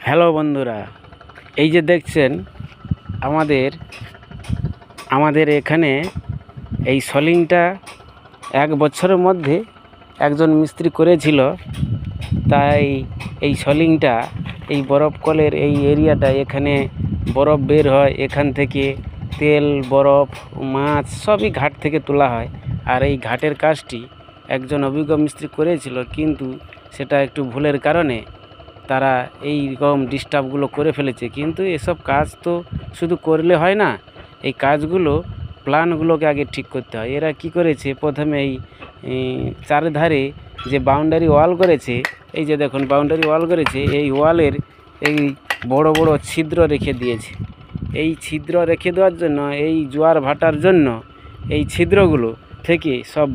Hello বন্ধুরা, এই যে দেখছেন আমাদের এখানে এই সলিংটা 1 বছরের মধ্যে একজন মিস্ত্রি করেছিল। তাই এই সলিংটা এই বরফ কলের এই এরিয়াটা, এখানে বরফ বের হয়, এখান থেকে তেল, বরফ, মাছ সবই ঘাট থেকে তোলা হয়। আর এই ঘাটের কাজটি একজন অভিজ্ঞ মিস্ত্রি করেছিল, কিন্তু সেটা একটু ভুলের কারণে তারা এই রকম ডিস্টার্বগুলো করে ফেলেছে। কিন্তু এসব কাজ তো শুধু করলে হয় না, এই কাজগুলো প্ল্যানগুলোকে আগে ঠিক করতে হয়। এরা কি করেছে, প্রথমে এই চারধারে যে বাউন্ডারি ওয়াল করেছে, এই যে দেখুন বাউন্ডারি ওয়াল করেছে, এই ওয়ালের এই বড় বড় ছিদ্র রেখে দিয়েছে। এই ছিদ্র রেখে দেওয়ার জন্য, এই জোয়ার ভাটার জন্য এই ছিদ্রগুলো থেকে সব